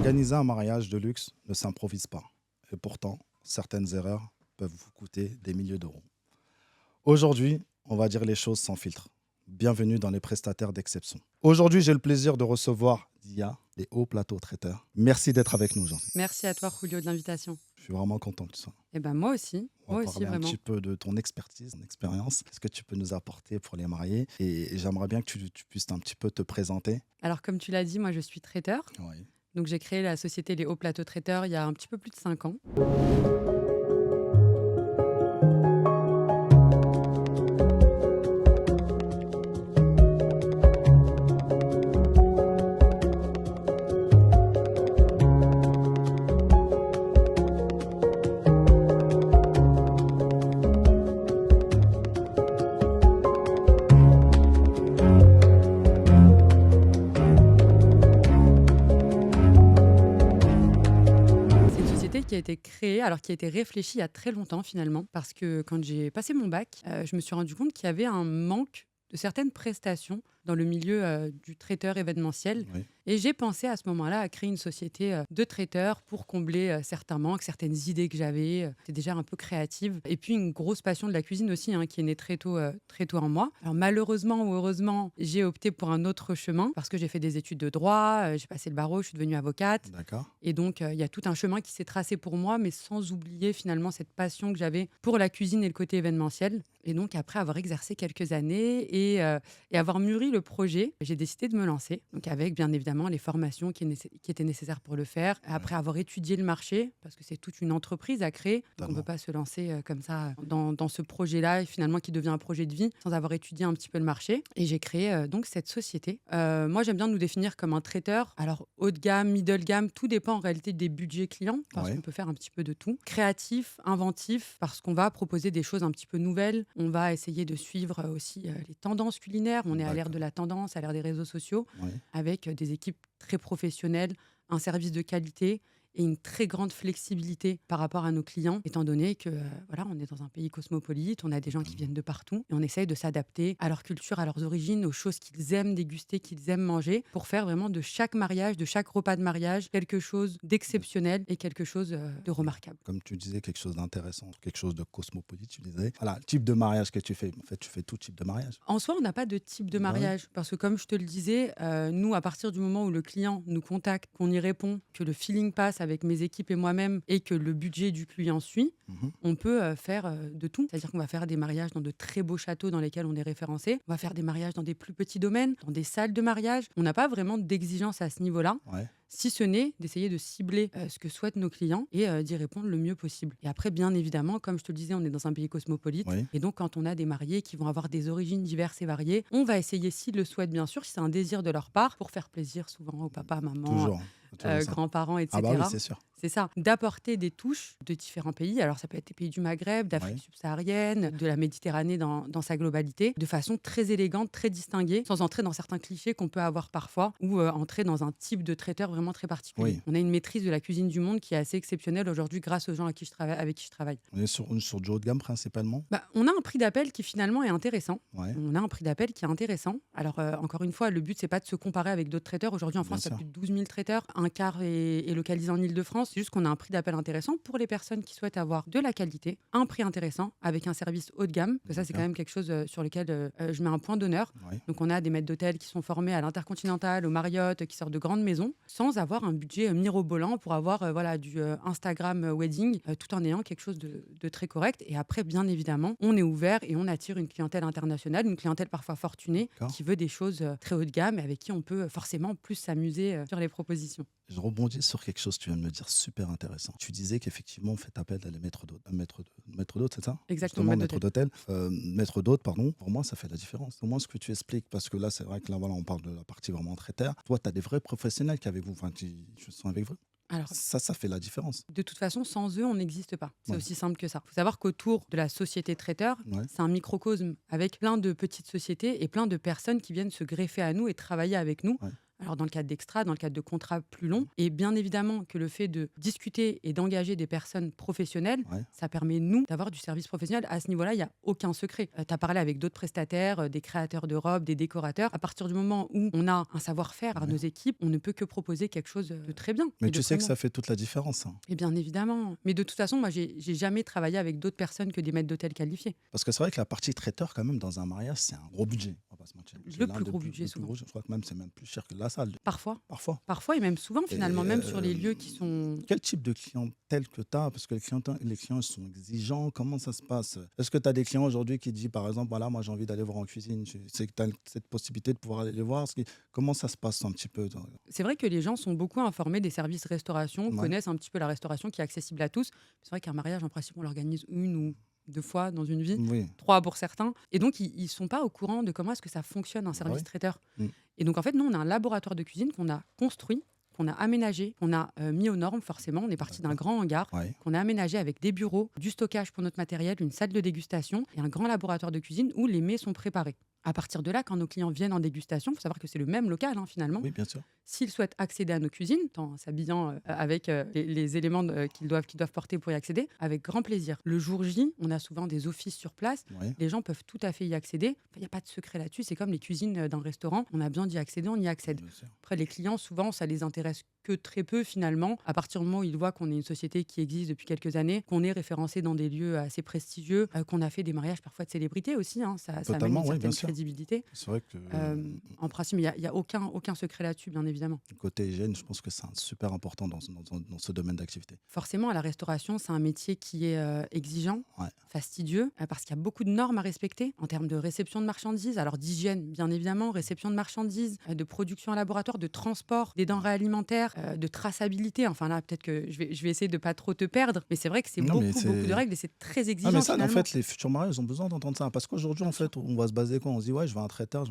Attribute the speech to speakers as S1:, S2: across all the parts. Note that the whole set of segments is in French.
S1: Organiser un mariage de luxe ne s'improvise pas. Et pourtant, certaines erreurs peuvent vous coûter des milliers d'euros. Aujourd'hui, on va dire les choses sans filtre. Bienvenue dans les prestataires d'exception. Aujourd'hui, j'ai le plaisir de recevoir Dia, des hauts plateaux traiteurs. Merci d'être avec nous aujourd'hui.
S2: Merci à toi, Julio, de l'invitation.
S1: Je suis vraiment content que tu sois.
S2: Eh ben moi aussi,
S1: On va parler un
S2: vraiment.
S1: petit peu de ton expertise, ton expérience. Qu'est-ce que tu peux nous apporter pour les mariés? Et j'aimerais bien que tu puisses un petit peu te présenter.
S2: Alors, comme tu l'as dit, moi, je suis traiteur.
S1: Oui.
S2: Donc, j'ai créé la société Les Hauts Plateaux Traiteurs il y a un petit peu plus de 5 ans. C'est une société qui a été créée, alors qui a été réfléchie il y a très longtemps finalement, parce que quand j'ai passé mon bac, je me suis rendu compte qu'il y avait un manque de certaines prestations dans le milieu du traiteur événementiel.
S1: Oui.
S2: Et j'ai pensé à ce moment-là à créer une société de traiteurs pour combler certains manques, certaines idées que j'avais. C'était déjà un peu créative. Et puis une grosse passion de la cuisine aussi, qui est née très tôt en moi. Alors malheureusement ou heureusement, j'ai opté pour un autre chemin parce que j'ai fait des études de droit, j'ai passé le barreau, je suis devenue avocate.
S1: D'accord.
S2: Et donc, il y a tout un chemin qui s'est tracé pour moi, mais sans oublier finalement cette passion que j'avais pour la cuisine et le côté événementiel. Et donc, après avoir exercé quelques années et avoir mûri le projet, j'ai décidé de me lancer. Donc, avec bien évidemment les formations qui étaient nécessaires pour le faire. Après avoir étudié le marché, parce que c'est toute une entreprise à créer. Donc, on ne
S1: Totalement.
S2: peut pas se lancer comme ça dans ce projet-là, et finalement qui devient un projet de vie, sans avoir étudié un petit peu le marché. Et j'ai créé donc cette société. Moi, j'aime bien nous définir comme un traiteur. Alors, haut de gamme, middle gamme, tout dépend en réalité des budgets clients, parce
S1: Ouais.
S2: qu'on peut faire un petit peu de tout. Créatif, inventif, parce qu'on va proposer des choses un petit peu nouvelles. On va essayer de suivre aussi les tendances culinaires. On est à l'ère
S1: D'accord.
S2: de la tendance, à l'ère des réseaux sociaux,
S1: Oui.
S2: avec des équipes très professionnelles, un service de qualité et une très grande flexibilité par rapport à nos clients, étant donné que voilà, on est dans un pays cosmopolite, on a des gens qui viennent de partout et on essaye de s'adapter à leur culture, à leurs origines, aux choses qu'ils aiment déguster, qu'ils aiment manger, pour faire vraiment de chaque mariage, de chaque repas de mariage, quelque chose d'exceptionnel et quelque chose de remarquable.
S1: Comme tu disais, quelque chose d'intéressant, quelque chose de cosmopolite, tu disais. Voilà, le type de mariage que tu fais. En fait, tu fais tout type de mariage.
S2: En soi, on n'a pas de type de
S1: Bah oui.
S2: mariage, parce que comme je te le disais, nous, à partir du moment où le client nous contacte, qu'on y répond, que le feeling passe avec mes équipes et moi-même, et que le budget du client suit,
S1: Mhm.
S2: on peut faire de tout. C'est-à-dire qu'on va faire des mariages dans de très beaux châteaux dans lesquels on est référencé. On va faire des mariages dans des plus petits domaines, dans des salles de mariage. On n'a pas vraiment d'exigence à ce niveau-là,
S1: Ouais.
S2: si ce n'est d'essayer de cibler ce que souhaitent nos clients et d'y répondre le mieux possible. Et après, bien évidemment, comme je te le disais, on est dans un pays cosmopolite.
S1: Oui.
S2: Et donc, quand on a des mariés qui vont avoir des origines diverses et variées, on va essayer, s'ils le souhaitent, bien sûr, si c'est un désir de leur part, pour faire plaisir souvent au papa, maman,
S1: Toujours. Toujours ça.
S2: grands-parents,
S1: Ah bah oui,
S2: etc.
S1: c'est sûr.
S2: C'est ça, d'apporter des touches de différents pays. Alors, ça peut être des pays du Maghreb, d'Afrique
S1: Ouais.
S2: subsaharienne, de la Méditerranée dans sa globalité, de façon très élégante, très distinguée, sans entrer dans certains clichés qu'on peut avoir parfois, ou entrer dans un type de traiteur vraiment très particulier.
S1: Oui.
S2: On a une maîtrise de la cuisine du monde qui est assez exceptionnelle aujourd'hui grâce aux gens avec qui je travaille.
S1: On est sur du haut de gamme principalement.
S2: On a un prix d'appel qui finalement est intéressant.
S1: Ouais.
S2: On a un prix d'appel qui est intéressant. Alors, encore une fois, le but, c'est pas de se comparer avec d'autres traiteurs. Aujourd'hui, en
S1: Bien
S2: France, il y a
S1: sûr.
S2: plus de 12 000 traiteurs. Un quart est localisé en Île-de-France. C'est juste qu'on a un prix d'appel intéressant pour les personnes qui souhaitent avoir de la qualité, un prix intéressant avec un service haut de gamme. Que ça, c'est quand même quelque chose sur lequel je mets un point d'honneur.
S1: Ouais.
S2: Donc, on a des maîtres d'hôtel qui sont formés à l'Intercontinental, au Marriott, qui sortent de grandes maisons, sans avoir un budget mirobolant pour avoir voilà, du Instagram wedding, tout en ayant quelque chose de très correct. Et après, bien évidemment, on est ouvert et on attire une clientèle internationale, une clientèle parfois fortunée,
S1: D'accord.
S2: qui veut des choses très haut de gamme et avec qui on peut forcément plus s'amuser sur les propositions.
S1: Je rebondis sur quelque chose que tu viens de me dire super intéressant. Tu disais qu'effectivement, on fait appel à des maîtres d'hôtes. Maître d'hôtes, c'est ça?
S2: Exactement,
S1: Justement,
S2: maître
S1: maître d'hôtel. Maître d'hôte, pardon. Pour moi, ça fait la différence. Au moins, ce que tu expliques, parce que là, c'est vrai que là, voilà, on parle de la partie vraiment traiteur. Toi, tu as des vrais professionnels qui avec vous, enfin, qui sont avec vous.
S2: Alors,
S1: Ça fait la différence.
S2: de toute façon, sans eux, on n'existe pas. C'est
S1: Ouais.
S2: aussi simple que ça. Il faut savoir qu'autour de la société traiteur,
S1: Ouais.
S2: c'est un microcosme avec plein de petites sociétés et plein de personnes qui viennent se greffer à nous et travailler avec nous.
S1: Ouais.
S2: Alors dans le cadre d'extra, dans le cadre de contrats plus longs. Et bien évidemment que le fait de discuter et d'engager des personnes professionnelles,
S1: Ouais.
S2: ça permet, nous, d'avoir du service professionnel. À ce niveau-là, il n'y a aucun secret. Tu as parlé avec d'autres prestataires, des créateurs de robes, des décorateurs. À partir du moment où on a un savoir-faire à
S1: Ouais.
S2: nos équipes, on ne peut que proposer quelque chose de très bien.
S1: Mais
S2: et de
S1: tu sais
S2: très
S1: que
S2: bon.
S1: ça fait toute la différence, hein.
S2: Et bien évidemment. Mais de toute façon, moi, j'ai jamais travaillé avec d'autres personnes que des maîtres d'hôtel qualifiés.
S1: Parce que c'est vrai que la partie traiteur, quand même, dans un mariage, c'est un gros budget. On va pas se mentir. C'est
S2: Le
S1: l'un
S2: plus
S1: des
S2: gros budget,
S1: le plus
S2: souvent.
S1: gros. Je crois que même c'est même plus cher que la salle,
S2: Parfois.
S1: parfois.
S2: Parfois et même souvent,
S1: Et
S2: finalement, même sur les lieux qui sont...
S1: quel type de clientèle que tu as? Parce que les clients sont exigeants. Comment ça se passe? Est-ce que tu as des clients aujourd'hui qui disent, par exemple, voilà, moi j'ai envie d'aller voir en cuisine. C'est que tu as cette possibilité de pouvoir aller les voir. Comment ça se passe un petit peu?
S2: C'est vrai que les gens sont beaucoup informés des services restauration,
S1: Ouais.
S2: connaissent un petit peu la restauration qui est accessible à tous. C'est vrai qu'un mariage, en principe, on l'organise une ou deux fois dans une vie,
S1: Oui.
S2: 3 pour certains. Et donc, ils ne sont pas au courant de comment est-ce que ça fonctionne un
S1: Bah
S2: service
S1: oui.
S2: traiteur.
S1: Mm.
S2: Et donc, en fait, nous, on a un laboratoire de cuisine qu'on a construit, qu'on a aménagé, qu'on a mis aux normes, forcément. On est parti d'un
S1: D'accord.
S2: grand hangar
S1: Ouais.
S2: qu'on a aménagé avec des bureaux, du stockage pour notre matériel, une salle de dégustation et un grand laboratoire de cuisine où les mets sont préparés. À partir de là, quand nos clients viennent en dégustation, il faut savoir que c'est le même local, hein, finalement.
S1: Oui, bien sûr.
S2: S'ils souhaitent accéder à nos cuisines, en s'habillant avec les éléments qu'ils doivent porter pour y accéder, avec grand plaisir. Le jour J, on a souvent des offices sur place.
S1: Ouais.
S2: Les gens peuvent tout à fait y accéder. Il n'y a pas de secret là-dessus. C'est comme les cuisines d'un restaurant. On a besoin d'y accéder, on y accède.
S1: Bien sûr.
S2: Après, les clients, souvent, ça les intéresse que très peu finalement. À partir du moment où ils voient qu'on est une société qui existe depuis quelques années, qu'on est référencé dans des lieux assez prestigieux, qu'on a fait des mariages parfois de célébrités aussi, hein, ça amène
S1: Totalement,
S2: une
S1: oui,
S2: certaine
S1: bien sûr.
S2: crédibilité.
S1: C'est vrai que
S2: En principe, il n'y a aucun secret là-dessus, bien évidemment.
S1: côté hygiène, je pense que c'est super important dans ce domaine d'activité.
S2: Forcément, la restauration, c'est un métier qui est exigeant,
S1: Ouais.
S2: fastidieux, parce qu'il y a beaucoup de normes à respecter en termes de réception de marchandises, alors d'hygiène, bien évidemment, réception de marchandises, de production à laboratoire, de transport des denrées alimentaires, de traçabilité. Enfin là, peut-être que je vais essayer de pas trop te perdre, mais c'est vrai que c'est
S1: Non, mais
S2: beaucoup de
S1: c'est-
S2: règles et c'est très
S1: Ah,
S2: exigeant
S1: mais ça, en
S2: finalement.
S1: fait, les futurs mariés, ils ont besoin d'entendre ça. Parce qu'aujourd'hui, en
S2: Bien sûr.
S1: fait, on va se baser quoi? On se dit, ouais, je veux un traiteur,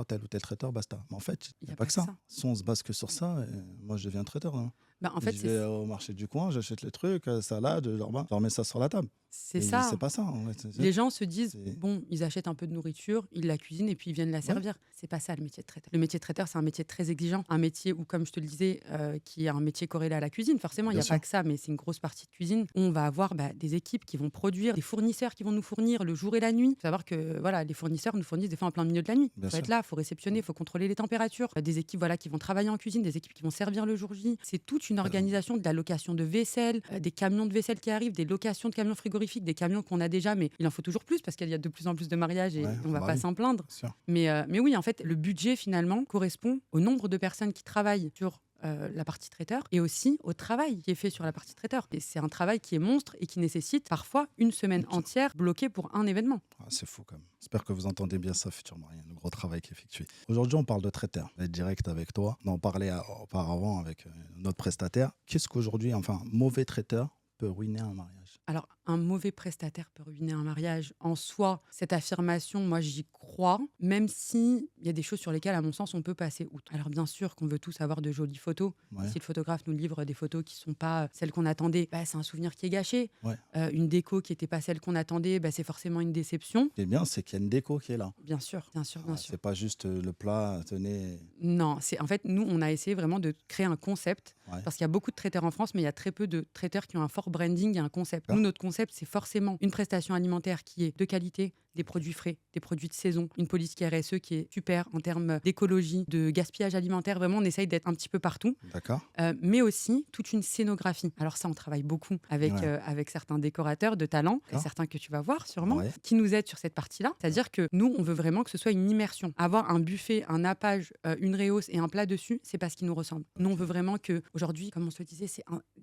S1: tel ou tel traiteur, basta. Mais en fait, il n'y a pas que ça. Si on se base que sur ça, moi, je deviens traiteur, hein.
S2: Bah, en fait,
S1: Je vais au marché du coin, j'achète les trucs, salade, je leur mets ça sur la table.
S2: c'est
S1: Et
S2: ça.
S1: c'est pas ça, en fait.
S2: Les gens se disent,
S1: c'est-
S2: bon, ils achètent un peu de nourriture, ils la cuisinent et puis ils viennent la servir. C'est pas ça le métier de traiteur. Le métier de traiteur, c'est un métier très exigeant. Un métier où, comme je te le disais, qui est un métier corrélé à la cuisine. Forcément, il n'y
S1: Bien
S2: a pas
S1: sûr.
S2: que ça, mais c'est une grosse partie de cuisine. Où on va avoir des équipes qui vont produire, des fournisseurs qui vont nous fournir le jour et la nuit. Il faut savoir que voilà, les fournisseurs nous fournissent des fois en plein milieu de la nuit. Il
S1: Bien
S2: faut
S1: sûr.
S2: être là, il faut réceptionner, il faut contrôler les températures. Des équipes qui vont travailler en cuisine, des équipes qui vont servir le jour J. C'est toute une organisation de la location de vaisselle, des camions de vaisselle qui arrivent, des locations de camions frigorifiques, des camions qu'on a déjà, mais il en faut toujours plus parce qu'il y a de plus en plus de mariages et
S1: Ouais,
S2: on va
S1: bah
S2: pas
S1: oui.
S2: s'en plaindre.
S1: Bien sûr.
S2: Mais oui, en fait, le budget finalement correspond au nombre de personnes qui travaillent sur la partie traiteur et aussi au travail qui est fait sur la partie traiteur. Et c'est un travail qui est monstre et qui nécessite parfois une semaine entière bloquée pour un événement.
S1: Ah, c'est fou quand même. J'espère que vous entendez bien ça, futur marié, le gros travail qui est effectué. Aujourd'hui, on parle de traiteur. Je vais être direct avec toi. On en parlait auparavant avec notre prestataire. Qu'est-ce qu'aujourd'hui, enfin, mauvais traiteur peut ruiner un mariage?
S2: Alors, un mauvais prestataire peut ruiner un mariage. En soi, cette affirmation, moi, j'y crois, même s'il y a des choses sur lesquelles, à mon sens, on peut passer outre. Alors, bien sûr qu'on veut tous avoir de jolies photos.
S1: Ouais.
S2: Si le photographe nous livre des photos qui ne sont pas celles qu'on attendait, c'est un souvenir qui est gâché.
S1: Ouais.
S2: Une déco qui n'était pas celle qu'on attendait, c'est forcément une déception.
S1: Ce qui est bien, c'est qu'il y a une déco qui est là.
S2: Bien sûr, bien sûr.
S1: C'est pas juste le plat, tenez.
S2: Non, en fait, nous, on a essayé vraiment de créer un concept.
S1: Ouais.
S2: Parce qu'il y a beaucoup de traiteurs en France, mais il y a très peu de traiteurs qui ont un fort branding et un concept.
S1: D'accord.
S2: Nous, notre concept, c'est forcément une prestation alimentaire qui est de qualité, des produits frais, des produits de saison, une politique RSE qui est super en termes d'écologie, de gaspillage alimentaire. Vraiment, on essaye d'être un petit peu partout.
S1: D'accord.
S2: Mais aussi toute une scénographie. Alors ça, on travaille beaucoup avec,
S1: Ouais.
S2: avec certains décorateurs de talent,
S1: D'accord.
S2: certains que tu vas voir sûrement,
S1: Ouais.
S2: qui nous aident sur cette partie-là. C'est-à-dire que nous, on veut vraiment que ce soit une immersion. Avoir un buffet, un nappage, une réhausse et un plat dessus, c'est pas ce qui nous ressemble. Nous, on veut vraiment que, aujourd'hui, comme on se le disait,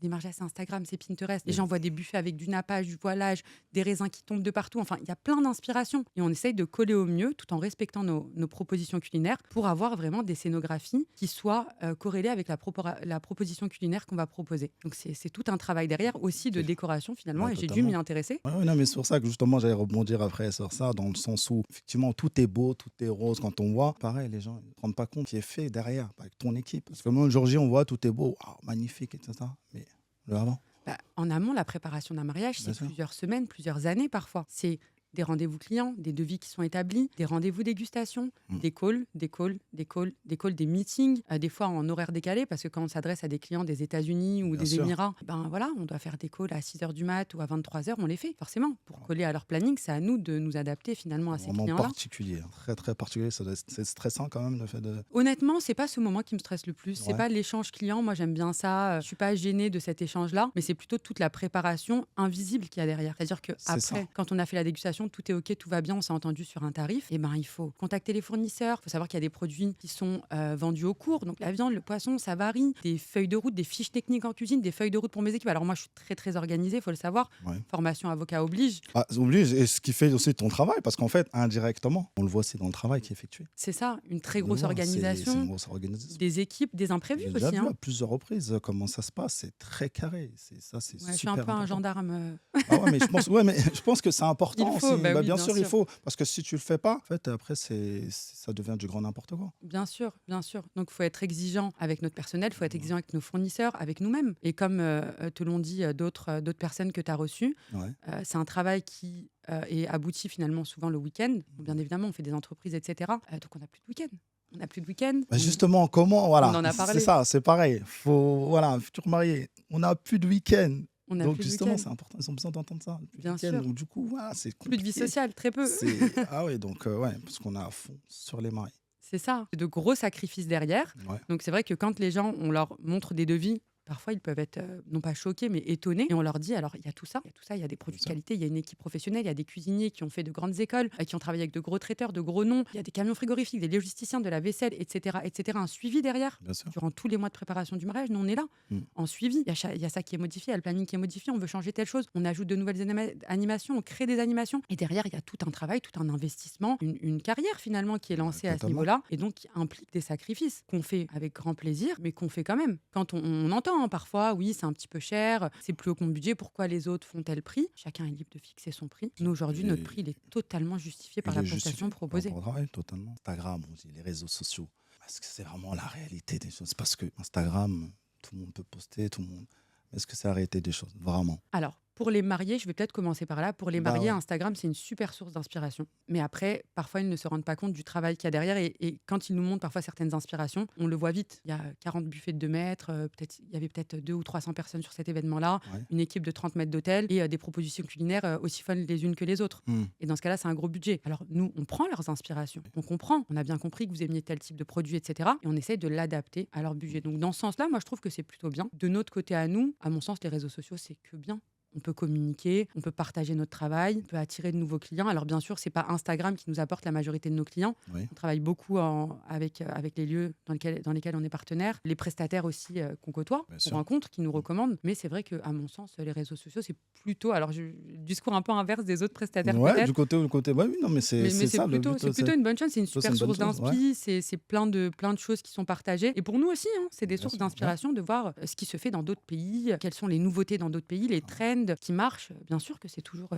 S2: des mariages, c'est Instagram, c'est Pinterest. Les gens voient des buffets avec du nappage, du voilage, des raisins qui tombent de partout. Enfin, il y a plein d'inspirations. Et on essaye de coller au mieux tout en respectant nos propositions culinaires pour avoir vraiment des scénographies qui soient corrélées avec la proposition culinaire qu'on va proposer. Donc, c'est tout un travail derrière aussi de
S1: Ok.
S2: décoration finalement.
S1: Ouais,
S2: et j'ai dû
S1: totalement.
S2: m'y intéresser.
S1: Ouais, non, mais c'est pour ça que justement, j'allais rebondir après sur ça, dans le sens où, effectivement, tout est beau, tout est rose. Quand on voit, pareil, les gens ne se rendent pas compte qui est fait derrière, avec ton équipe. Parce que moi, aujourd'hui, on voit, tout est beau, magnifique, etc. Mais le avant.
S2: En amont, la préparation d'un mariage,
S1: Bien
S2: c'est
S1: sûr.
S2: plusieurs semaines, plusieurs années parfois. C'est des rendez-vous clients, des devis qui sont établis, des rendez-vous dégustation, des calls, des meetings, des fois en horaire décalé, parce que quand on s'adresse à des clients des États-Unis ou
S1: Bien
S2: des
S1: sûr.
S2: Émirats, ben voilà, on doit faire des calls à 6 heures du mat ou à 23 heures, on les fait forcément. Pour coller à leur planning, c'est à nous de nous adapter finalement à ces
S1: Vraiment
S2: clients-là.
S1: particulier, hein. Très, très particulier. C'est stressant quand même le fait de.
S2: Honnêtement, c'est pas ce moment qui me stresse le plus. C'est
S1: Ouais,
S2: pas l'échange client. Moi, j'aime bien ça. Je suis pas gênée de cet échange-là, mais c'est plutôt toute la préparation invisible qu'il y a derrière. C'est-à-dire que
S1: c'est ça.
S2: après, quand on a fait la dégustation, tout est ok, tout va bien, on s'est entendu sur un tarif. Et ben, il faut contacter les fournisseurs. Il faut savoir qu'il y a des produits qui sont vendus au cours. Donc la viande, le poisson, ça varie. Des feuilles de route, des fiches techniques en cuisine, des feuilles de route pour mes équipes. Alors moi, je suis très très organisée, il faut le savoir.
S1: Ouais.
S2: Formation avocat oblige.
S1: Ah, oublie, et ce qui fait aussi ton travail, parce qu'en fait, indirectement, on le voit aussi dans le travail qui est effectué.
S2: C'est ça, une très
S1: On le
S2: grosse
S1: voit, c'est une
S2: organisation,
S1: grosse organisation.
S2: des équipes, des imprévus
S1: J'ai déjà
S2: aussi.
S1: vu
S2: Hein.
S1: à plusieurs reprises comment ça se passe. C'est très carré. C'est
S2: Ouais, je suis un
S1: super
S2: peu un
S1: important.
S2: gendarme.
S1: Ah ouais, mais je pense que c'est important
S2: Il faut,
S1: aussi.
S2: bah
S1: Bah,
S2: oui,
S1: bien
S2: bien
S1: sûr, il
S2: sûr.
S1: faut. Parce que si tu le fais pas, en fait, après, ça devient du grand n'importe quoi.
S2: Bien sûr, bien sûr. Donc, il faut être exigeant avec notre personnel, il faut être exigeant avec nos fournisseurs, avec nous-mêmes. Et comme te l'ont dit d'autres personnes que tu as reçues,
S1: Ouais.
S2: c'est un travail qui est abouti finalement souvent le week-end. Bon, bien évidemment, on fait des entreprises, etc. Donc, on n'a plus de week-end. On n'a plus de week-end.
S1: Bah, justement, comment,
S2: On
S1: voilà,
S2: en a
S1: c'est
S2: parlé.
S1: ça, c'est pareil. Faut, voilà, un futur marié, on n'a plus de week-end.
S2: On n'a
S1: Donc,
S2: plus de
S1: justement,
S2: week-end.
S1: c'est important, ils ont besoin d'entendre ça. Plus de
S2: Bien
S1: week-end.
S2: sûr.
S1: Donc, du coup, voilà, c'est
S2: Plus de vie
S1: compliqué.
S2: sociale, très peu.
S1: Ah oui, donc, ouais, parce qu'on est à fond sur les mariés.
S2: C'est ça. C'est de gros sacrifices derrière.
S1: Ouais.
S2: Donc, c'est vrai que quand les gens, on leur montre des devis, parfois, ils peuvent être non pas choqués, mais étonnés. Et on leur dit, alors, il y a tout ça, il y a des produits de
S1: sûr.
S2: qualité, il y a une équipe professionnelle, il y a des cuisiniers qui ont fait de grandes écoles, qui ont travaillé avec de gros traiteurs, de gros noms, il y a des camions frigorifiques, des logisticiens, de la vaisselle, etc., etc. Un suivi derrière.
S1: Bien sûr.
S2: Durant tous les mois de préparation du mariage, nous, on est là, en suivi. Il y a ça qui est modifié, il y a le planning qui est modifié, on veut changer telle chose, on ajoute de nouvelles animations, on crée des animations. Et derrière, il y a tout un travail, tout un investissement, une carrière finalement qui est lancée à ce
S1: totalement.
S2: niveau-là, et donc qui implique des sacrifices qu'on fait avec grand plaisir, mais qu'on fait quand même. Quand on entend hein, parfois, oui, c'est un petit peu cher, c'est plus haut que mon budget, pourquoi les autres font tel prix? Chacun est libre de fixer son prix. Nous, aujourd'hui,
S1: Et-
S2: notre prix, il est totalement justifié par
S1: Il
S2: la
S1: est
S2: prestation
S1: justifié
S2: proposée.
S1: par rapport au travail, totalement. Instagram, aussi, les réseaux sociaux. Est-ce que c'est vraiment la réalité des choses? Parce que Instagram, tout le monde peut poster, tout le monde. Est-ce que c'est la réalité des choses? Vraiment.
S2: Alors, pour les mariés, je vais peut-être commencer par là. Pour les
S1: Bah
S2: mariés,
S1: ouais.
S2: Instagram, c'est une super source d'inspiration. Mais après, parfois, ils ne se rendent pas compte du travail qu'il y a derrière. Et quand ils nous montrent parfois certaines inspirations, on le voit vite. Il y a 40 buffets de 2 mètres, il y avait peut-être 200 ou 300 personnes sur cet événement-là,
S1: Ouais.
S2: une équipe de 30 mètres d'hôtel et des propositions culinaires aussi fun les unes que les autres. Et dans ce cas-là, c'est un gros budget. Alors, nous, on prend leurs inspirations. On comprend. On a bien compris que vous aimiez tel type de produit, etc. Et on essaye de l'adapter à leur budget. Donc, dans ce sens-là, moi, je trouve que c'est plutôt bien. De notre côté à nous, à mon sens, les réseaux sociaux, c'est que bien. On peut communiquer, on peut partager notre travail, on peut attirer de nouveaux clients. Alors bien sûr, c'est pas Instagram qui nous apporte la majorité de nos clients.
S1: Oui.
S2: On travaille beaucoup avec les lieux dans lesquels on est partenaire, les prestataires aussi qu'on côtoie,
S1: Bien
S2: qu'on
S1: sûr.
S2: rencontre, qui nous recommandent. Mais c'est vrai qu'à mon sens, les réseaux sociaux, c'est plutôt, alors discours un peu inverse des autres prestataires
S1: Ouais,
S2: peut-être.
S1: du côté. Ouais, oui, non, mais c'est
S2: Mais c'est
S1: ça le
S2: plutôt,
S1: but.
S2: c'est plutôt une bonne chose, c'est une
S1: c'est
S2: super
S1: une bonne
S2: source
S1: chose, ouais.
S2: d'inspi, c'est plein de choses qui sont partagées. Et pour nous aussi, hein, c'est des
S1: Bien
S2: sources
S1: sûr,
S2: d'inspiration de voir ce qui se fait dans d'autres pays, quelles sont les nouveautés dans d'autres pays, les trends qui marchent. Bien sûr que c'est toujours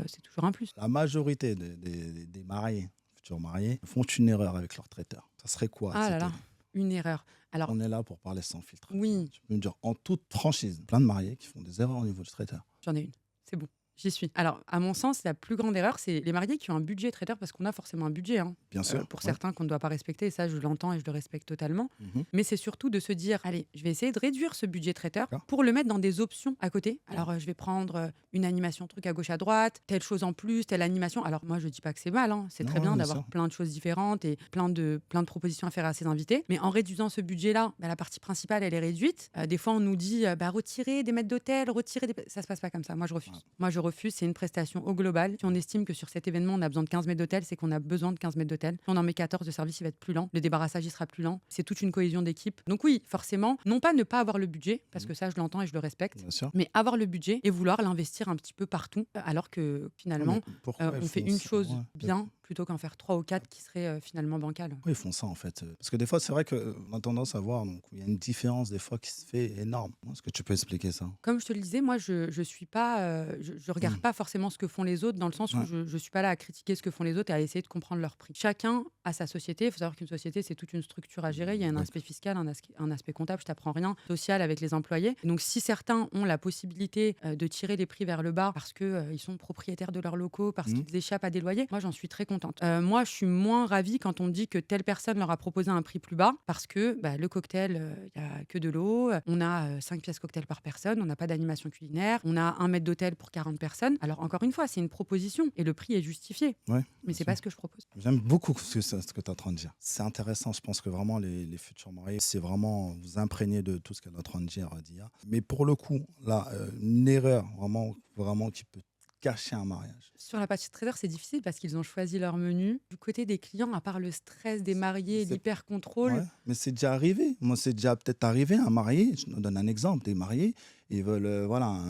S2: un plus.
S1: La majorité des mariés, futurs mariés, font une erreur avec leur traiteur. Ça serait quoi
S2: Ah là
S1: cette
S2: là,
S1: erreur?
S2: une erreur. Alors,
S1: On est là pour parler sans filtre.
S2: oui,
S1: Tu peux me dire en toute franchise, plein de mariés qui font des erreurs au niveau du traiteur.
S2: j'en ai une. C'est bon. J'y suis. Alors, à mon sens, la plus grande erreur, c'est les mariés qui ont un budget traiteur, parce qu'on a forcément un budget, hein,
S1: Bien sûr.
S2: pour
S1: ouais.
S2: certains qu'on ne doit pas respecter, et ça, je l'entends et je le respecte totalement.
S1: Mhm.
S2: Mais c'est surtout de se dire, allez, je vais essayer de réduire ce budget traiteur
S1: D'accord.
S2: pour le mettre dans des options à côté. Alors, je vais prendre une animation truc à gauche, à droite, telle chose en plus, telle animation. Alors, moi, je dis pas que c'est mal, hein. C'est
S1: Non,
S2: très bien
S1: bien
S2: d'avoir
S1: sûr.
S2: plein de choses différentes et plein de propositions à faire à ses invités. Mais en réduisant ce budget-là, la partie principale, elle est réduite. Des fois, on nous dit, retirez des maîtres d'hôtel, retirez des... Ça se passe pas comme ça. Moi, je refuse.
S1: Ouais.
S2: Moi, je refuse. C'est une prestation au global. Si on estime que sur cet événement, on a besoin de 15 mètres d'hôtel, c'est qu'on a besoin de 15 mètres d'hôtel. Si on en met 14, le service, il va être plus lent. Le débarrassage, il sera plus lent. C'est toute une cohésion d'équipe. Donc oui, forcément, non pas ne pas avoir le budget, parce que ça, je l'entends et je le respecte,
S1: Bien sûr.
S2: mais avoir le budget et vouloir l'investir un petit peu partout, alors que finalement,
S1: Mais pourquoi il
S2: on fait
S1: faut
S2: une
S1: ça?
S2: chose
S1: Ouais.
S2: bien plutôt qu'en faire 3 ou 4 qui seraient finalement bancales.
S1: Pourquoi ils font ça en fait? Parce que des fois, c'est vrai qu'on a tendance à voir, donc il y a une différence des fois qui se fait énorme. Est-ce que tu peux expliquer ça?
S2: Comme je te le disais, moi, je suis pas, je regarde
S1: Hmm.
S2: pas forcément ce que font les autres, dans le sens où
S1: Ouais,
S2: je suis pas là à critiquer ce que font les autres et à essayer de comprendre leur prix. Chacun a sa société. Il faut savoir qu'une société, c'est toute une structure à gérer. Il y a un aspect
S1: d'accord.
S2: fiscal, un aspect comptable, je t'apprends rien, social avec les employés. Et donc, si certains ont la possibilité de tirer les prix vers le bas parce que ils sont propriétaires de leurs locaux, parce
S1: Hmm.
S2: qu'ils échappent à des loyers, moi, j'en suis très contente. Moi, je suis moins ravie quand on me dit que telle personne leur a proposé un prix plus bas parce que bah, le cocktail, il y a que de l'eau, on a 5 pièces cocktail par personne, on n'a pas d'animation culinaire, on a un mètre d'hôtel pour 40 personnes. Alors, encore une fois, c'est une proposition et le prix est justifié,
S1: Ouais,
S2: mais
S1: bien
S2: c'est
S1: sûr.
S2: pas ce que je propose.
S1: J'aime beaucoup ce que tu es en train de dire. C'est intéressant. Je pense que vraiment, les futurs mariés, c'est vraiment vous imprégner de tout ce qu'elle est en train de dire, Dia. Mais pour le coup, là, une erreur vraiment, vraiment qui peut cacher un mariage.
S2: Sur la partie traiteur, c'est difficile parce qu'ils ont choisi leur menu. Du côté des clients, à part le stress des mariés,
S1: C'est
S2: l'hyper-contrôle,
S1: Ouais, mais c'est déjà arrivé. Moi, c'est déjà peut-être arrivé, un marié, je te donne un exemple, des mariés, ils veulent voilà,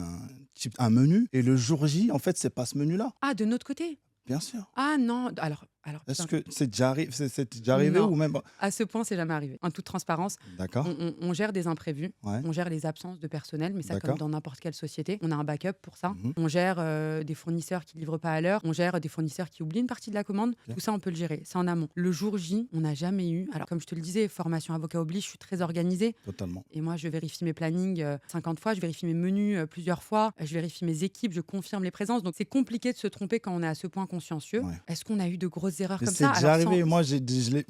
S1: un menu, et le jour J, en fait, c'est pas ce menu-là,
S2: ah, de notre côté?
S1: bien sûr.
S2: Ah non, alors
S1: Est-ce
S2: putain,
S1: que c'est déjà arrivé
S2: non.
S1: ou même...
S2: À ce point, c'est jamais arrivé. En toute transparence,
S1: D'accord,
S2: on gère des imprévus,
S1: ouais,
S2: on gère les absences de personnel, mais ça, comme
S1: d'accord.
S2: dans n'importe quelle société, on a un backup pour ça.
S1: Mhm,
S2: On gère des fournisseurs qui livrent pas à l'heure, on gère des fournisseurs qui oublient une partie de la commande.
S1: ok,
S2: Tout ça, on peut le gérer. C'est en amont. Le jour J, on n'a jamais eu. Alors, comme je te le disais, formation avocat oblige, je suis très organisée.
S1: totalement.
S2: Et moi, je vérifie mes plannings 50 fois, je vérifie mes menus plusieurs fois, je vérifie mes équipes, je confirme les présences. Donc, c'est compliqué de se tromper quand on est à ce point consciencieux.
S1: Ouais.
S2: Est-ce qu'on a eu de grosses erreurs
S1: Mais
S2: comme
S1: c'est
S2: ça?
S1: déjà
S2: Alors,
S1: arrivé. Moi,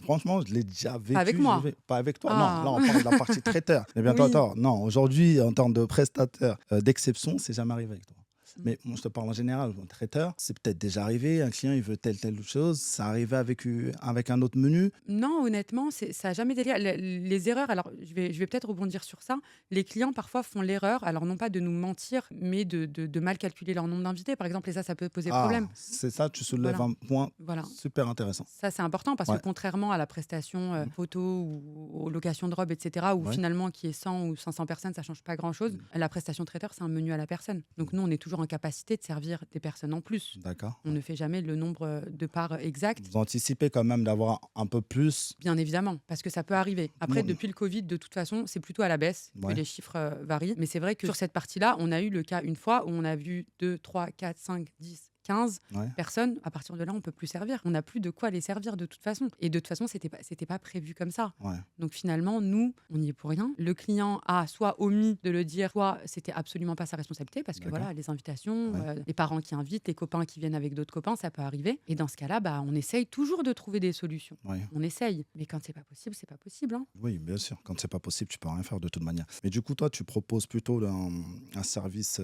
S1: franchement, je l'ai déjà
S2: pas avec
S1: vécu.
S2: moi.
S1: Pas avec toi. Non, là,
S2: Ah,
S1: on parle de la partie traiteur. Mais bientôt,
S2: oui.
S1: attends. Non, aujourd'hui, en termes de prestataire d'exception, c'est jamais arrivé avec toi.
S2: Mm.
S1: Mais moi, je te parle en général. Un traiteur, c'est peut-être déjà arrivé. Un client, il veut telle chose. Ça arrivait avec un autre menu.
S2: Non, honnêtement, ça n'a jamais été lié. Les erreurs, alors je vais peut-être rebondir sur ça. Les clients parfois font l'erreur, alors non pas de nous mentir, mais de mal calculer leur nombre d'invités, par exemple, et ça peut poser
S1: Ah,
S2: problème.
S1: c'est ça, tu soulèves
S2: Voilà,
S1: un point
S2: voilà.
S1: super intéressant.
S2: Ça, c'est important parce que
S1: Ouais,
S2: contrairement à la prestation
S1: mm,
S2: photo ou aux locations de robes, etc., où
S1: ouais,
S2: finalement, qu'il y ait 100 ou 500 personnes, ça change pas grand-chose, la prestation traiteur, c'est un menu à la personne. Donc nous, on est toujours en capacité de servir des personnes en plus.
S1: d'accord.
S2: On
S1: Ouais.
S2: ne fait jamais le nombre de parts exact.
S1: Vous anticipez quand même d'avoir un peu plus.
S2: Bien évidemment, parce que ça peut arriver. Après,
S1: Moi,
S2: depuis le Covid, de toute façon, c'est plutôt à la baisse que
S1: ouais,
S2: les chiffres varient. Mais c'est vrai que sur cette partie-là, on a eu le cas une fois où on a vu 2, 3, 4, 5, 10, 15
S1: ouais,
S2: personnes. À partir de là, on peut plus servir. On n'a plus de quoi les servir de toute façon. Et de toute façon, c'était pas prévu comme ça.
S1: ouais,
S2: Donc finalement, nous, on n'y est pour rien. Le client a soit omis de le dire, soit c'était absolument pas sa responsabilité parce que
S1: d'accord.
S2: voilà, les invitations,
S1: Ouais,
S2: les parents qui invitent, les copains qui viennent avec d'autres copains, ça peut arriver. Et dans ce cas-là, bah, on essaye toujours de trouver des solutions.
S1: ouais.
S2: On essaye, mais quand c'est pas possible, c'est pas possible, hein.
S1: Oui, bien sûr. Quand c'est pas possible, tu peux rien faire de toute manière. Mais du coup, toi, tu proposes plutôt un service.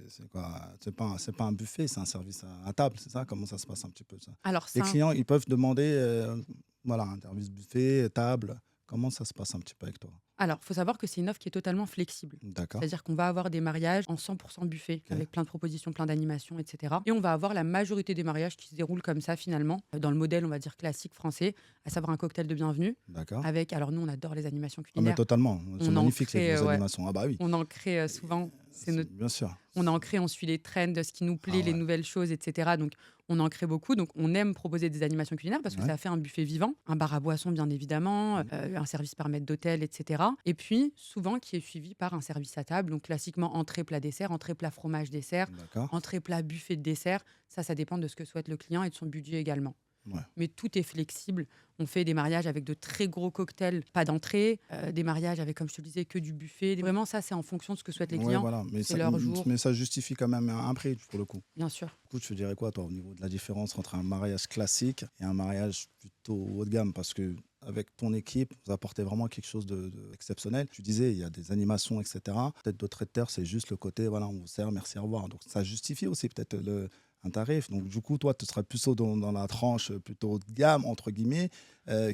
S1: C'est quoi? C'est pas un buffet, c'est un service à table, c'est ça? Comment ça se passe un petit peu ça?
S2: Alors
S1: Les
S2: ça,
S1: clients, ils peuvent demander, voilà, un service buffet, table. Comment ça se passe un petit peu avec toi?
S2: alors faut savoir que c'est une offre qui est totalement flexible.
S1: D'accord.
S2: C'est-à-dire qu'on va avoir des mariages en 100% buffet,
S1: Ok.
S2: avec plein de propositions, plein d'animations, etc. Et on va avoir la majorité des mariages qui se déroulent comme ça finalement, dans le modèle, on va dire, classique français, à savoir un cocktail de bienvenue,
S1: D'accord.
S2: avec, alors nous on adore les animations
S1: Ah, mais
S2: culinaires,
S1: totalement. Elles sont
S2: on en
S1: magnifiques,
S2: crée,
S1: vos
S2: ouais,
S1: animations. Ah, bah oui.
S2: on en crée souvent, c'est notre.
S1: Bien sûr.
S2: On a ancré, on suit les trends, ce qui nous plaît,
S1: Ah
S2: les
S1: ouais.
S2: nouvelles choses, etc. Donc, on en crée beaucoup. Donc, on aime proposer des animations culinaires parce que
S1: Ouais.
S2: ça fait un buffet vivant, un bar à boissons, bien évidemment, un service par maître d'hôtel, etc. Et puis, souvent, qui est suivi par un service à table. Donc, classiquement, entrée, plat, dessert, entrée, plat, fromage, dessert,
S1: D'accord.
S2: entrée, plat, buffet de dessert. Ça dépend de ce que souhaite le client et de son budget également.
S1: Ouais.
S2: Mais tout est flexible. On fait des mariages avec de très gros cocktails, pas d'entrée, des mariages avec, comme je te le disais, que du buffet. Vraiment, ça, c'est en fonction de ce que souhaitent les
S1: Ouais,
S2: clients.
S1: voilà.
S2: C'est leur jour,
S1: Mais ça justifie quand même un prix pour le coup.
S2: bien sûr.
S1: Du coup, tu dirais quoi, toi, au niveau de la différence entre un mariage classique et un mariage plutôt haut de gamme? Parce que avec ton équipe, vous apportez vraiment quelque chose d'exceptionnel. Tu disais, il y a des animations, etc. Peut-être d'autres traiteurs, c'est juste le côté, voilà, on vous sert, merci, au revoir. Donc, ça justifie aussi peut-être un tarif. Donc, du coup, toi, tu serais plutôt dans la tranche plutôt haut de gamme, entre guillemets,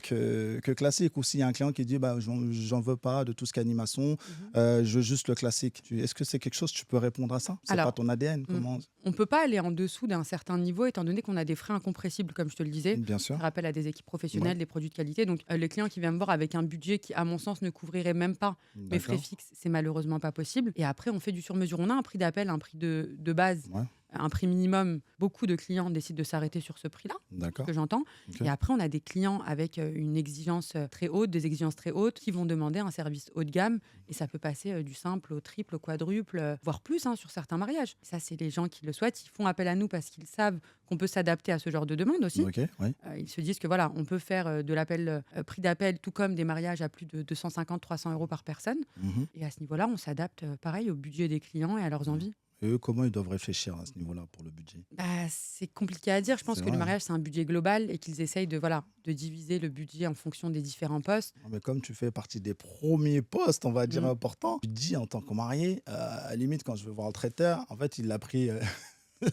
S1: que classique. Ou s'il y a un client qui dit, bah, j'en veux pas de tout ce qui est animation, je veux juste le classique. Est-ce que c'est quelque chose, tu peux répondre à ça? C'est
S2: Alors,
S1: pas ton ADN? Comment...
S2: on ne peut pas aller en dessous d'un certain niveau, étant donné qu'on a des frais incompressibles, comme je te le disais.
S1: Bien sûr.
S2: Ça rappelle à des équipes professionnelles,
S1: Ouais.
S2: des produits de qualité. Donc, les clients qui viennent me voir avec un budget qui, à mon sens, ne couvrirait même pas mes frais
S1: D'accord.
S2: fixes, c'est malheureusement pas possible. Et après, on fait du sur-mesure. On a un prix d'appel, un prix de base.
S1: Ouais.
S2: un prix minimum, beaucoup de clients décident de s'arrêter sur ce prix-là, ce
S1: D'accord.
S2: que j'entends.
S1: Ok.
S2: Et après, on a des clients avec une exigence très haute, des exigences très hautes, qui vont demander un service haut de gamme. Et ça peut passer du simple au triple, au quadruple, voire plus sur certains mariages. Ça, c'est les gens qui le souhaitent. Ils font appel à nous parce qu'ils savent qu'on peut s'adapter à ce genre de demande aussi.
S1: Ok, oui.
S2: Ils se disent que voilà, on peut faire de l'appel, prix d'appel, tout comme des mariages à plus de 250-300 euros par personne.
S1: Mhm.
S2: Et à ce niveau-là, on s'adapte pareil au budget des clients et à leurs envies.
S1: Et eux, comment ils doivent réfléchir à ce niveau-là pour le budget?
S2: Bah, c'est compliqué à dire. Je pense
S1: C'est
S2: que le
S1: vrai, hein.
S2: mariage, c'est un budget global et qu'ils essayent de, voilà, de diviser le budget en fonction des différents postes.
S1: Mais comme tu fais partie des premiers postes, on va dire,
S2: Mm.
S1: importants, tu te dis en tant que marié, à la limite, quand je vais voir le traiteur, en fait, il a pris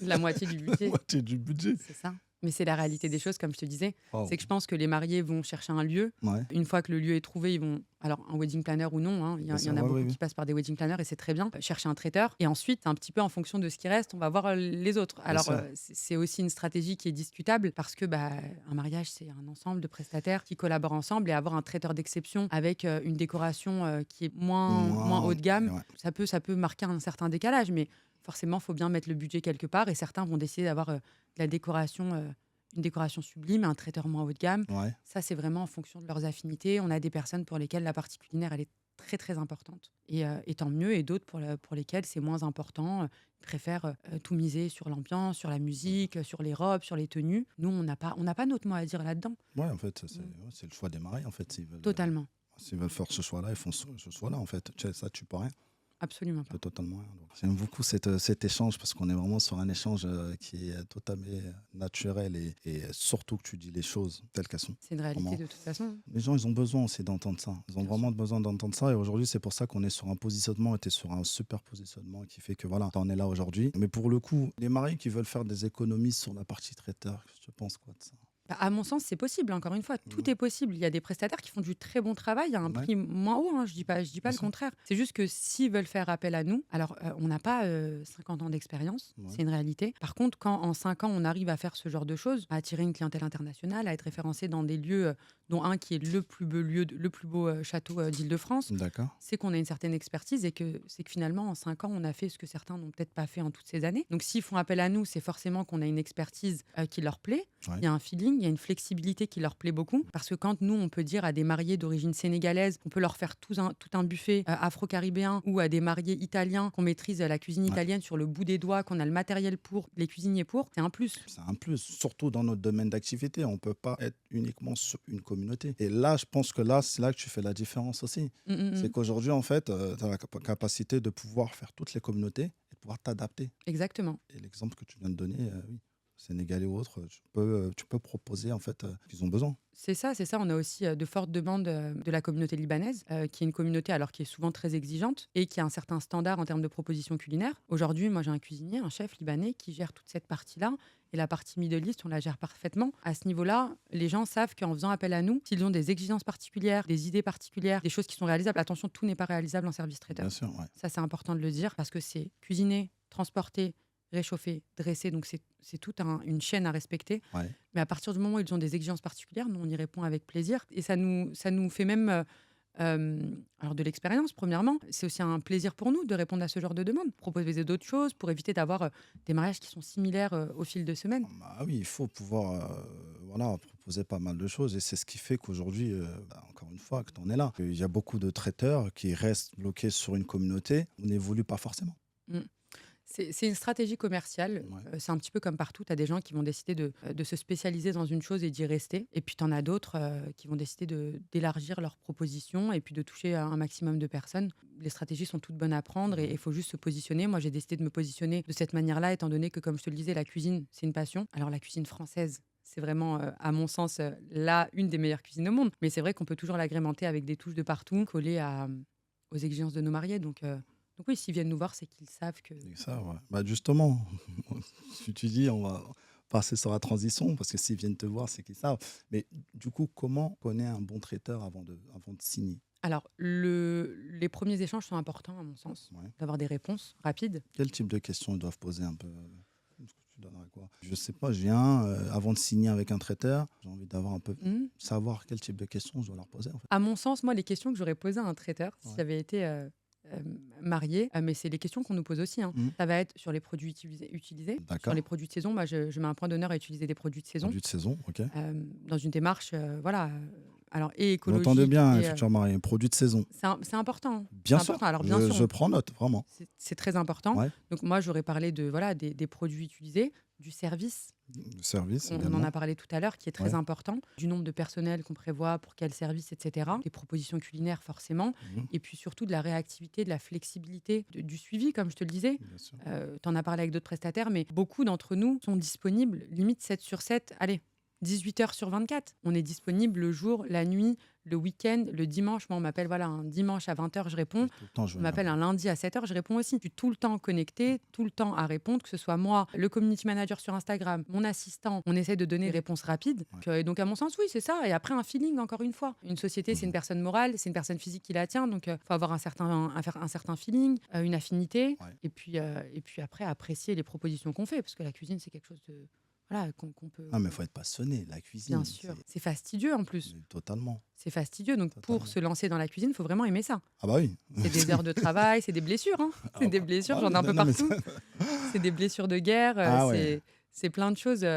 S2: La moitié du
S1: la
S2: budget,
S1: moitié du budget.
S2: c'est ça. Mais c'est la réalité des choses, comme je te disais.
S1: Wow.
S2: C'est que je pense que les mariés vont chercher un lieu.
S1: Ouais,
S2: Une fois que le lieu est trouvé, ils vont. Alors, un wedding planner ou non, hein, il y
S1: bien
S2: en
S1: sûr,
S2: a
S1: ouais,
S2: beaucoup
S1: oui, oui.
S2: qui passent par des wedding planners et c'est très bien. Chercher un traiteur. Et ensuite, un petit peu en fonction de ce qui reste, on va voir les autres.
S1: Bien
S2: Alors,
S1: sûr.
S2: c'est aussi une stratégie qui est discutable parce que un mariage, c'est un ensemble de prestataires qui collaborent ensemble et avoir un traiteur d'exception avec une décoration qui est moins haut de gamme,
S1: Ouais.
S2: ça peut marquer un certain décalage. Mais forcément, il faut bien mettre le budget quelque part et certains vont décider d'avoir de la décoration. Une décoration sublime, un traiteur moins haut de gamme.
S1: Ouais.
S2: Ça, c'est vraiment en fonction de leurs affinités. On a des personnes pour lesquelles la partie culinaire, elle est très, très importante. Et tant mieux. Et d'autres pour lesquelles c'est moins important. Ils préfèrent tout miser sur l'ambiance, sur la musique, sur les robes, sur les tenues. Nous, on n'a pas notre mot à dire là-dedans.
S1: Ouais, en fait, c'est
S2: Mm.
S1: ouais, c'est le choix des mariés, en fait.
S2: Totalement.
S1: S'ils veulent faire ce choix-là, ils font ce choix-là, en fait. Tu sais, ça, tu peux rien.
S2: Absolument
S1: Tu
S2: pas.
S1: peux totalement rien. Donc, j'aime beaucoup cet échange parce qu'on est vraiment sur un échange qui est totalement naturel et surtout que tu dis les choses telles qu'elles sont.
S2: C'est une réalité
S1: Vraiment.
S2: de toute façon.
S1: Les gens, ils ont besoin aussi d'entendre ça. Ils ont
S2: Bien
S1: vraiment besoin d'entendre ça. Et aujourd'hui, c'est pour ça qu'on est sur un positionnement, et tu es sur un super positionnement qui fait que voilà, on est là aujourd'hui. Mais pour le coup, les mariés qui veulent faire des économies sur la partie traiteur, je pense quoi de ça?
S2: À mon sens, c'est possible. Encore une fois, tout
S1: Mhm.
S2: est possible. Il y a des prestataires qui font du très bon travail à un
S1: Ouais.
S2: prix moins haut. Hein. Je dis pas
S1: Bien
S2: le
S1: sûr.
S2: contraire. C'est juste que s'ils veulent faire appel à nous, alors on n'a pas 50 ans d'expérience,
S1: Ouais.
S2: c'est une réalité. Par contre, quand en 5 ans on arrive à faire ce genre de choses, à attirer une clientèle internationale, à être référencé dans des lieux, dont un qui est le plus beau le plus beau château d'Île-de-France,
S1: D'accord.
S2: c'est qu'on a une certaine expertise et que c'est que finalement en 5 ans on a fait ce que certains n'ont peut-être pas fait en toutes ces années. Donc s'ils font appel à nous, c'est forcément qu'on a une expertise qui leur plaît.
S1: Ouais.
S2: Il y a un feeling, il y a une flexibilité qui leur plaît beaucoup. Parce que quand nous, on peut dire à des mariés d'origine sénégalaise, on peut leur faire tout un buffet afro-caribéen, ou à des mariés italiens qu'on maîtrise la cuisine
S1: Ouais.
S2: italienne sur le bout des doigts, qu'on a le matériel pour, les cuisiniers pour, c'est un plus.
S1: C'est un plus, surtout dans notre domaine d'activité. On ne peut pas être uniquement sur une communauté. Et là, je pense que là, c'est là que tu fais la différence aussi.
S2: Mm.
S1: C'est qu'aujourd'hui, en fait, tu as la capacité de pouvoir faire toutes les communautés et de pouvoir t'adapter.
S2: Exactement.
S1: Et l'exemple que tu viens de donner, oui, sénégalais ou autre, tu peux proposer en fait ce qu'ils ont besoin.
S2: C'est ça. On a aussi de fortes demandes de la communauté libanaise, qui est une communauté alors qui est souvent très exigeante et qui a un certain standard en termes de propositions culinaires. Aujourd'hui, moi, j'ai un cuisinier, un chef libanais qui gère toute cette partie-là. Et la partie Middle East, on la gère parfaitement. À ce niveau-là, les gens savent qu'en faisant appel à nous, s'ils ont des exigences particulières, des idées particulières, des choses qui sont réalisables, attention, tout n'est pas réalisable en service traiteur.
S1: Bien sûr, ouais.
S2: Ça, c'est important de le dire parce que c'est cuisiner, transporter, réchauffer, dresser. Donc, c'est toute une chaîne à respecter.
S1: Ouais.
S2: Mais à partir du moment où ils ont des exigences particulières, nous, on y répond avec plaisir. Et ça nous fait même alors de l'expérience, premièrement. C'est aussi un plaisir pour nous de répondre à ce genre de demandes, proposer d'autres choses pour éviter d'avoir des mariages qui sont similaires au fil de semaines.
S1: Bah oui, il faut pouvoir voilà, proposer pas mal de choses. Et c'est ce qui fait qu'aujourd'hui, encore une fois, que tu en es là. Il y a beaucoup de traiteurs qui restent bloqués sur une communauté. On n'évolue pas forcément.
S2: Mm. C'est une stratégie commerciale.
S1: Ouais.
S2: C'est un petit peu comme partout. Tu as des gens qui vont décider de se spécialiser dans une chose et d'y rester. Et puis, tu en as d'autres qui vont décider d'élargir leurs propositions et puis de toucher un maximum de personnes. Les stratégies sont toutes bonnes à prendre et il faut juste se positionner. Moi, j'ai décidé de me positionner de cette manière-là, étant donné que, comme je te le disais, la cuisine, c'est une passion. Alors, la cuisine française, c'est vraiment, à mon sens, là, une des meilleures cuisines au monde. Mais c'est vrai qu'on peut toujours l'agrémenter avec des touches de partout, collées aux exigences de nos mariés. Donc oui, s'ils viennent nous voir, c'est qu'ils savent que...
S1: Et ça, ouais. Bah justement, si tu dis, on va passer sur la transition, parce que s'ils viennent te voir, c'est qu'ils savent. Mais du coup, comment connaître un bon traiteur avant de signer?
S2: Alors, les premiers échanges sont importants, à mon sens,
S1: Ouais.
S2: d'avoir des réponses rapides.
S1: Quel type de questions ils doivent poser un peu? Tu donnerais quoi? Je sais pas, je viens, avant de signer avec un traiteur, j'ai envie d'avoir un peu, savoir quel type de questions je dois leur poser en fait.
S2: À mon sens, moi, les questions que j'aurais posées à un traiteur, si
S1: Ouais.
S2: j'avais été mariés, mais c'est les questions qu'on nous pose aussi, hein.
S1: Mmh.
S2: Ça va être sur les produits utilisés. Sur
S1: D'accord.
S2: les produits de saison, moi, je mets un point d'honneur à utiliser des produits de saison,
S1: Produit de saison, ok.
S2: dans une démarche, voilà, alors et
S1: Vous m'entendez
S2: écologique
S1: bien,
S2: et
S1: futur marié. Produit de saison.
S2: c'est important, hein.
S1: Bien
S2: C'est
S1: sûr.
S2: important. Alors bien sûr,
S1: Je prends note, vraiment.
S2: c'est très important.
S1: Ouais.
S2: Donc moi, j'aurais parlé de voilà des produits utilisés, du service.
S1: Le service
S2: On en
S1: également.
S2: a parlé tout à l'heure, qui est très
S1: Ouais.
S2: important, du nombre de personnel qu'on prévoit, pour quel service, etc. Des propositions culinaires, forcément.
S1: Mhm.
S2: Et puis surtout de la réactivité, de la flexibilité, du suivi, comme je te le disais.
S1: Bien sûr.
S2: Tu en as parlé avec d'autres prestataires, mais beaucoup d'entre nous sont disponibles, limite 7 sur 7, allez, 18 heures sur 24. On est disponible le jour, la nuit, le week-end, le dimanche. Moi, on m'appelle voilà, un dimanche à 20 heures, je réponds.
S1: Tout le temps, je
S2: On
S1: veux
S2: m'appelle
S1: bien.
S2: un lundi à 7 heures, je réponds aussi. Je suis tout le temps connecté, tout le temps à répondre, que ce soit moi, le community manager sur Instagram, mon assistant. On essaie de donner des réponses rapides.
S1: Ouais.
S2: Et donc, à mon sens, oui, c'est ça. Et après, un feeling, encore une fois. Une société, c'est une personne morale, c'est une personne physique qui la tient. Donc, il faut avoir un certain feeling, une affinité.
S1: Ouais.
S2: Et puis après, apprécier les propositions qu'on fait. Parce que la cuisine, c'est quelque chose de. Voilà, qu'on peut.
S1: Ah, mais il faut être passionné, la cuisine.
S2: Bien sûr. C'est fastidieux en plus.
S1: Totalement.
S2: C'est fastidieux. Donc,
S1: Totalement.
S2: pour se lancer dans la cuisine, il faut vraiment aimer ça.
S1: Ah bah oui.
S2: C'est des heures de travail, c'est des blessures. Hein. C'est des blessures, j'en ai un peu
S1: non, mais
S2: partout. C'est des blessures de guerre.
S1: Ah ouais.
S2: C'est plein de choses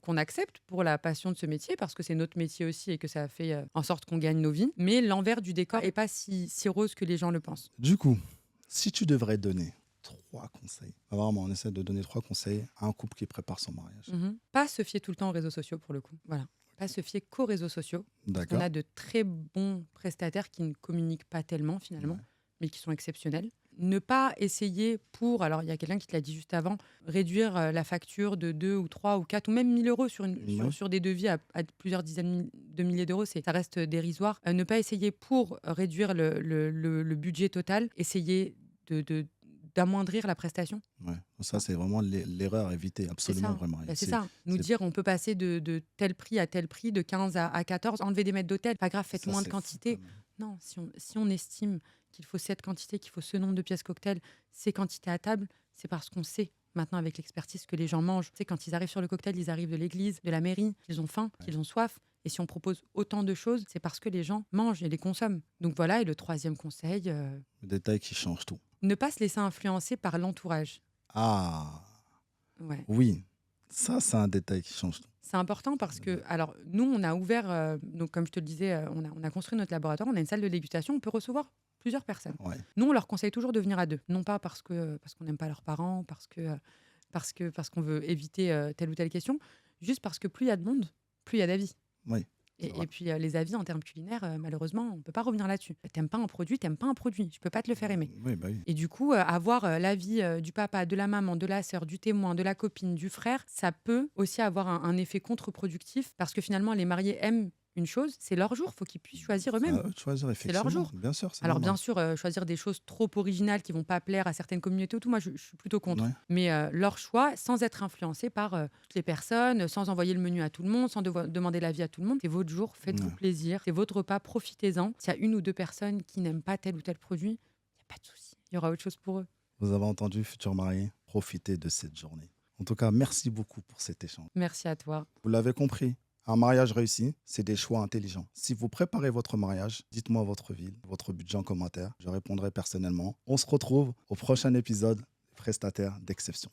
S2: qu'on accepte pour la passion de ce métier, parce que c'est notre métier aussi et que ça fait en sorte qu'on gagne nos vies. Mais l'envers du décor n'est pas si rose que les gens le pensent.
S1: Du coup, si tu devrais donner 3 conseils, vraiment, on essaie de donner 3 conseils à un couple qui prépare son mariage.
S2: Pas se fier tout le temps aux réseaux sociaux, pour le coup. Voilà. Pas se fier qu'aux réseaux sociaux.
S1: D'accord.
S2: On a de très bons prestataires qui ne communiquent pas tellement, finalement,
S1: Ouais.
S2: mais qui sont exceptionnels. Ne pas essayer alors il y a quelqu'un qui te l'a dit juste avant, réduire la facture de 2 ou 3 ou 4 ou même 1 000 euros sur des devis à plusieurs dizaines de milliers d'euros, ça reste dérisoire. Ne pas essayer pour réduire le budget total, essayer d'amoindrir la prestation.
S1: Ouais. Ça, c'est vraiment l'erreur à éviter, absolument,
S2: ça.
S1: vraiment.
S2: C'est ça. Nous dire, on peut passer de tel prix à tel prix, de 15 à 14, enlever des mètres d'hôtel, pas grave, faites
S1: Ça,
S2: moins de
S1: c'est fou,
S2: quantité.
S1: quand même.
S2: Non, si on estime qu'il faut cette quantité, qu'il faut ce nombre de pièces cocktail, ces quantités à table, c'est parce qu'on sait maintenant avec l'expertise que les gens mangent. Tu sais, quand ils arrivent sur le cocktail, ils arrivent de l'église, de la mairie, qu'ils ont faim, qu'ils ont soif. Et si on propose autant de choses, c'est parce que les gens mangent et les consomment. Donc voilà, et le 3e conseil,
S1: Le détail qui change tout.
S2: ne pas se laisser influencer par l'entourage.
S1: Ah,
S2: Ouais.
S1: oui. Ça, c'est un détail qui change tout.
S2: C'est important parce que, alors, nous, on a ouvert, donc comme je te le disais, on a construit notre laboratoire, on a une salle de dégustation, on peut recevoir plusieurs personnes.
S1: Ouais.
S2: Nous, on leur conseille toujours de venir à 2. Non pas parce qu'on n'aime pas leurs parents, parce qu'on veut éviter telle ou telle question, juste parce que plus il y a de monde, plus il y a d'avis.
S1: Oui. C'est vrai.
S2: Et puis, les avis en termes culinaires, malheureusement, on ne peut pas revenir là-dessus. T'aimes pas un produit, je ne peux pas te le faire aimer.
S1: Oui, bah oui.
S2: Et du coup, avoir l'avis du papa, de la maman, de la sœur, du témoin, de la copine, du frère, ça peut aussi avoir un effet contre-productif, parce que finalement, les mariés aiment une chose, c'est leur jour, il faut qu'ils puissent choisir eux-mêmes.
S1: À eux de choisir,
S2: leur
S1: effectivement.
S2: jour.
S1: Bien sûr. C'est
S2: Alors
S1: normal.
S2: bien sûr, choisir des choses trop originales qui vont pas plaire à certaines communautés ou tout, moi je suis plutôt contre.
S1: Ouais.
S2: Mais leur choix, sans être influencé par toutes les personnes, sans envoyer le menu à tout le monde, sans demander l'avis à tout le monde, c'est votre jour, faites-vous
S1: Ouais.
S2: plaisir, c'est votre repas, profitez-en. S'il y a 1 ou 2 personnes qui n'aiment pas tel ou tel produit, il n'y a pas de souci, il y aura autre chose pour eux.
S1: Vous avez entendu, futurs mariés, profitez de cette journée. En tout cas, merci beaucoup pour cet échange.
S2: Merci à toi.
S1: Vous l'avez compris, un mariage réussi, c'est des choix intelligents. Si vous préparez votre mariage, dites-moi votre ville, votre budget en commentaire. Je répondrai personnellement. On se retrouve au prochain épisode des Prestataires d'Exception.